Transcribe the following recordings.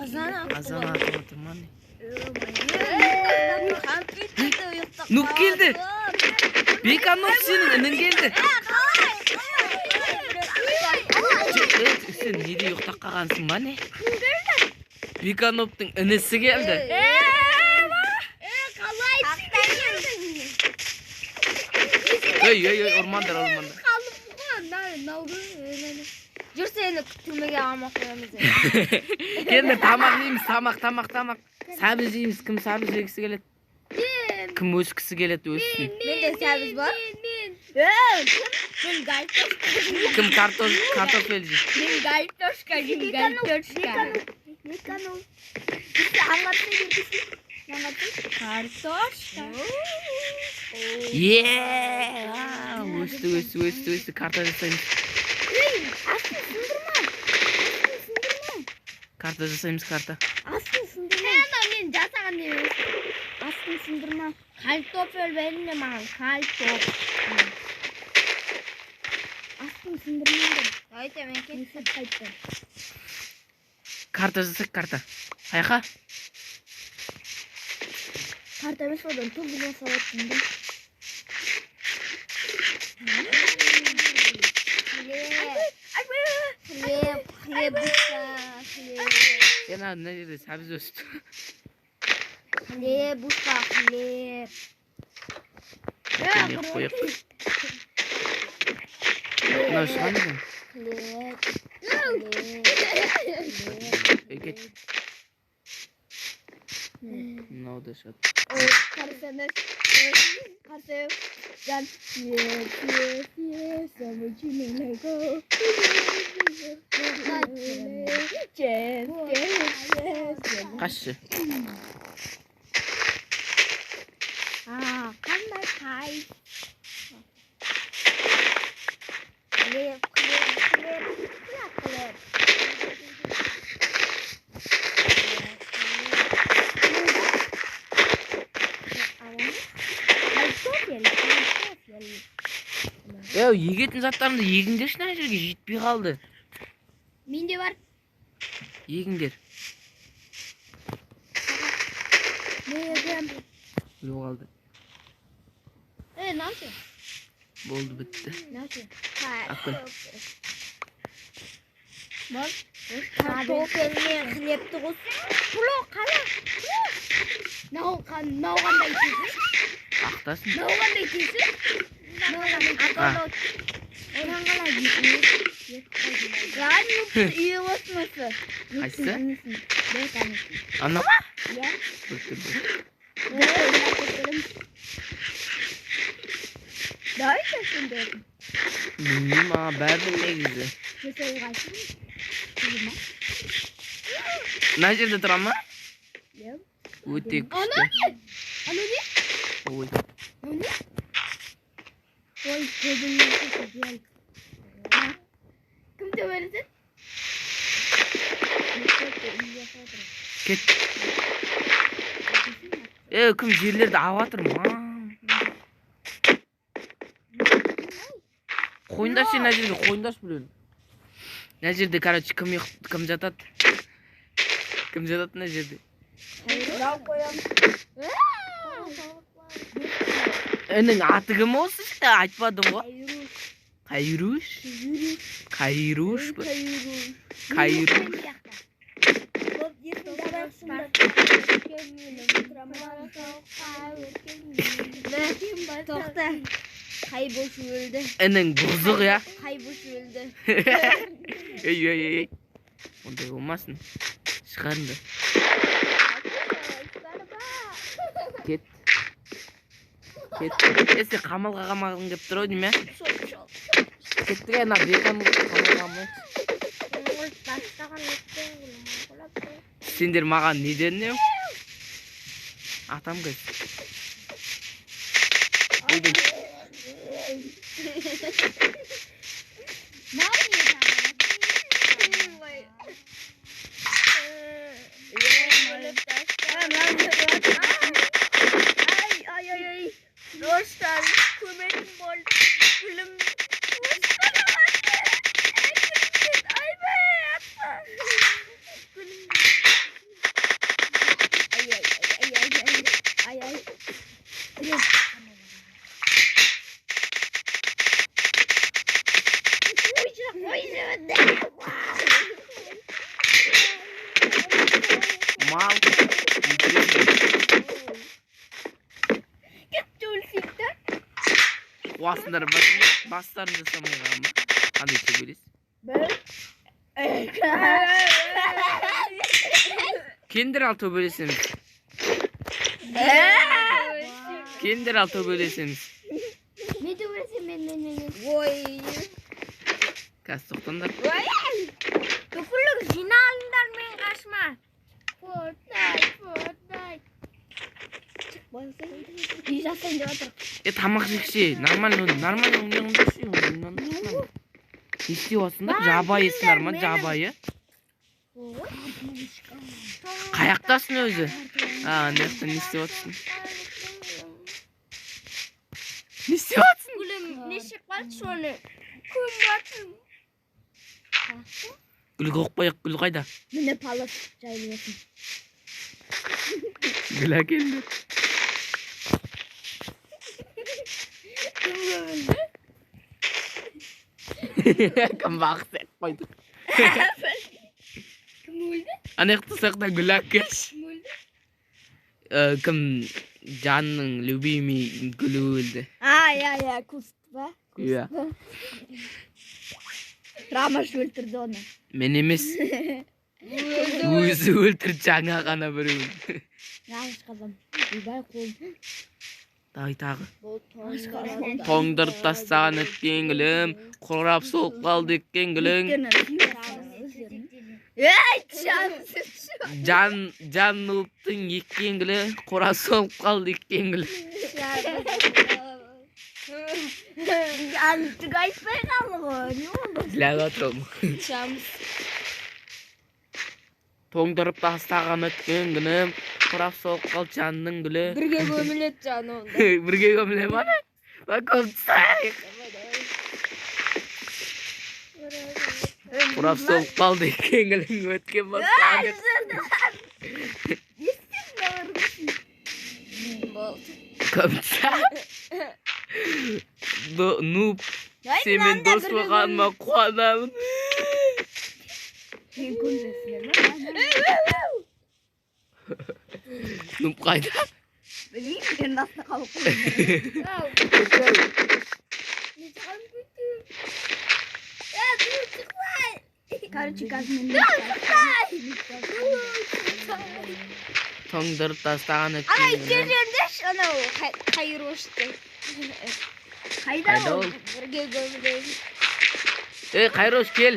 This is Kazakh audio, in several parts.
Azan atып отырман. Компьютерде уйуктап Нук келді. Бека Нук сенің інің келді. Сен неде ұйықтап қалғансың ба не? Бека Нуктың інісі келді. Ой, ормандар. Жүр сені түрмеге алмақ қоямыз. Келді, тамақ жейміз, тамақ. Сәбіз жейміз, кім сәбіз жегісі келеді? Кім өскісі келеді өссін? Менде сәбіз бар. Мен картошка. Кім картофель жейді? Мен картошка жеймін, картошка. Картошка. Өсті, карта жасаймыз. Карта жасаймыз, карта. Астын сындырма. Мен жасаған емес. Астын сындырма. Картофель беріңдер маған, картофель. Астын сындырма. Айта мен кетіп қайттым. Карта жасайық, карта. Қайқа? Карта емес одан тұлбылын салаттым да. Хлеб. Сен мына жерде сәбіз өсті. Хлеб. Қойық. Мынау шыған екен. Кет. Мынау да шығады. Қарсы. Жан. Қашшы. Қандай қай. Хлеб. Егетін заттарымды егіңдерші мына жерге жетпей қалды. Менде бар. Егіңдер. Ne yazayım? Жоғалды. Ne yapıyorsun? Болды, бітті. Ne yapıyorsun? Akın. Bak. Kartoffelini хлебті қос. Пұлы қала. Ne olғанда итесің? Ақтасын. Ne olғанда итесің? Одан қалай итесің? Радио үйі осынысы. Қайсы? Бәй танысың. Ана? Я? Бітті. Давай сен бердің. Білмеймін, бәрдің негізі. Mesela kaçın? Kızıma. Мына жерде тұра ма? Yok. Өте күшті. Ana ne? Ой. Ne? Oy gözümün çok güzel. Kim döversin? Кет. Кім жерлерді алып жатыр ма? Қойындаш мына жерге, қойындаш біреу. Мына жерде, короче, кім жатады? Кім жатады мына жерде?Інің аты кім осы işte? Айтпадым ғой. Қайруш? Қайруш ба? Қайруш. Toxta. Kayboş öldü.Інің бұзық ya. Kayboş öldü. Ей. Ондай болмасын. Шығарынды. Кет. Сен қамалға кеп тұр дейм, ә? Кеттік ана беканы қамалға. Сендер маған не дедіңдер? Атам кет. Ойдың. Ne yapıyorsun? Ay. Dostlar, kuvvetim bol. Gülüm. Ay be, atma. Gülüm. қуасыңдар бастарын жасамай қалған ба? Қандай төбелес? Келіңдер ал төбелесеміз. Келіңдер ал төбелесеміз. Мен төбелесем, мен. Ой. Қазір тоқтаңдар. Бүкілік жиналыңдар, мен қашма. Fortnite. Үй жасайын деп отыр. Тамақ жекші. Нормально ойнаңдаршы. Не істеп отырсыңдар? Жабайысыңдар ма? Жабайы? Қаяқтасың өзі? Не істеп отырсың? Не істеп отырсың? Гүлім, не шықпады соны? Күн батым. Гүл қоқпайық, гүл қайда? Міне палып жайлы болсын. Гүл әкелді. Кім көмілді? Кім бақсы қойды? Кім өлді? Анеқті сақта гүл әкеш. Кім өлді? Кім жанның любимый гүлі өлді. Я, Куст ба? Иә. Рамаш өлтірді оны. Мен емес. Өзі өлтір жаңа ғана біреуін. Рамаш қазам. Үйбай қол. Тағы. Тоңдырып тастаған өткен гүлім, құрап соғып қалды өткен гүлің. Жан ұлттың еккен гүлі, құрап соғып қалды өткен гүлі. Антық айтпай қалды ғой, не oldu? Ләг атырым. Тоңдырып тастаған өткен гүлім, құрап соғып қалды жанның гүлі. Бірге көмілет жаны онда. Бірге көміле ма? Көп тұстайық. Құрап соғып қалды өткен гүлің өткен бастағы. Көмтса? Нуп, семен дос болғаныма қуанамын. Нуп қайда? Білмеймін, мен астына қалып қойдым. Короче, қазір Тоңдырып тастаған өткен Ана гүлім. иттердеш, анау қайырышты. Қайда Қайда ол? ол? Бірге көмілейін. Қайрош кел.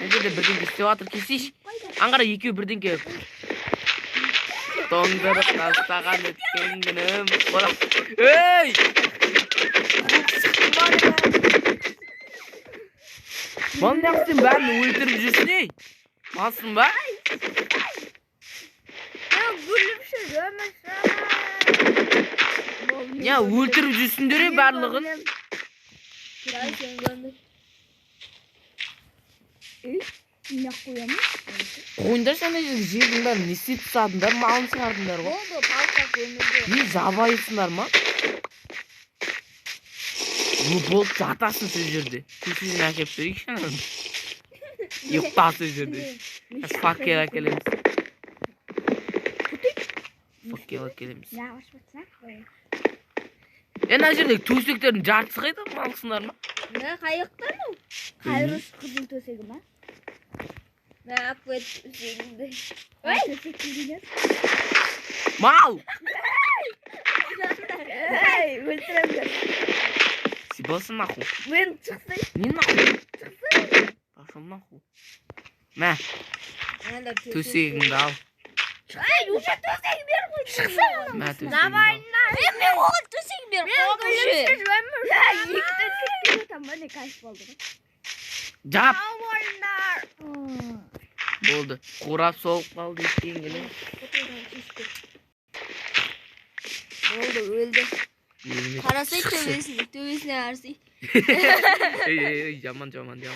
Мен жерде бірдеңке істеп жатыр, келсейші. Аңғара екеу бірдеңке. Тоңдырып тастаған өткен күнім. Ей! Маған неғыстен бәрін өлтіріп жүрсің ей? Малсың ба? Не өлтіріп жүрсіңдер ей барлығын? Қойындар сәне жердің бәрін не істеп тұсадыңдар, малын шығардыңдар ғой? Болды, палқа көмілді. Не жабайысыңдар ма? Болып жатасың сөз жерде. Көшесін әкеп берейікші ананы. Ұйықтасың жерде. Факел әкелеміз. Факел әкелеміз. Ана жердегі төсектердің жартысы қайда малсыңдар ма? Ne kayıktan mı? Kayrus kızıl tösegi mi? Ne akvet töseginde? Ay tösek gideceğiz. Mal! Hey, öldüremiyor. Сибасы нахуй. Ben çıksın. Не нахуй? Пошел нахуй. Мә, төсегіңді ал. Ay, uca tösegi bir koy. Çıksana. Мә, төсегіңді Ben ал. oğul tösegi bir koy. Ben gülümsüz ben mi? Ya, ilk tösegi tam böyle kaç oldu. Жап! Amanlar. Болды. Қурап соғып қалды екен келе. Oldu, öldü. Өлмеді. Karası Шықсын. tövbesine arsı. Ей, жаман. Өлмеді.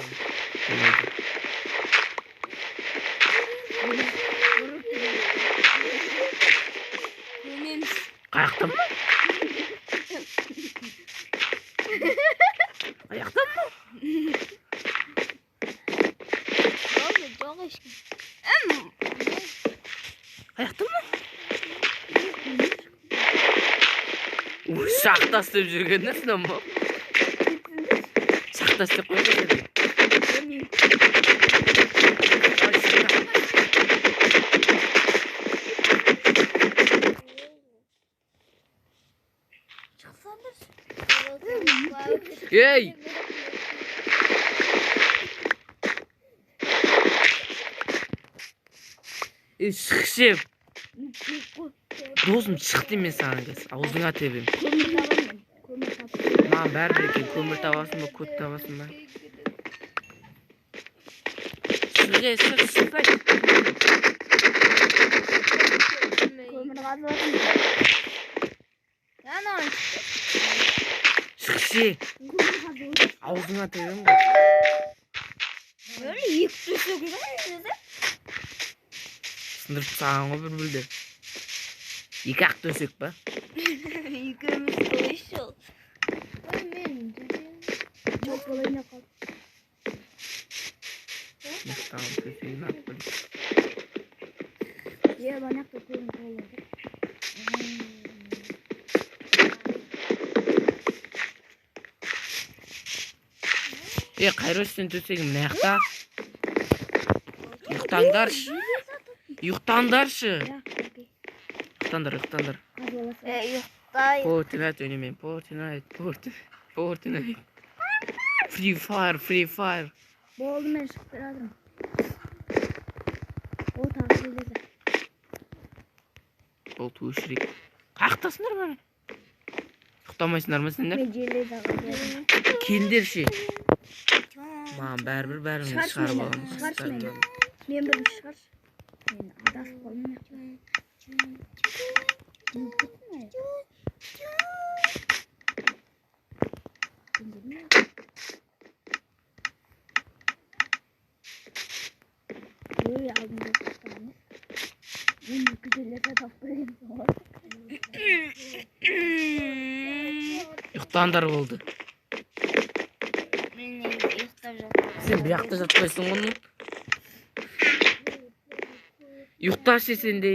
Bilmiyorum. Қаяқтан ба? Қаяқтан ба? Oldu, çok eşkin. Қаяқтан ба? Шақта істеп жүрген нәрсінен ба? Шықта істеп қойды сәби. Ай, шықта. Ей! Шықшы. Досым шық деймін саған қазір. Аузыңа тебем. Маған бәрібір екен. Көмір табасың ба, кот табасың ба? Шық. Шықшы. Аузыңа тебем ғой. Сындырып саған ғой бір-бірді. 2-ақ төсек па? Мақтаған төсегін алып қойдым. Қайросен төсегім мына жақта. Ұйықтаңдаршы. Ұйықтаңдар. Fortnite oynuyorum. Fortnite. Free Fire. Boğuldum ben sıktıradım. O tavsiyeledi. Ол туышырек. Қаяқтасыңдар бәрі? Ұйықтамайсыңдар ма сендер? Келдер ше. Маған бәрібір бәріңді шығарып аламыз. Мен бірінші шығар. Мен адасып қалмын. Ой, алдымда тұтамыз. Мен күзелерді таппайын. Ұйықтаңдар болды. Мен ұйықтап жатырмын. Сен бір жақта жатпайсың ғой. Ұйықташы сен де.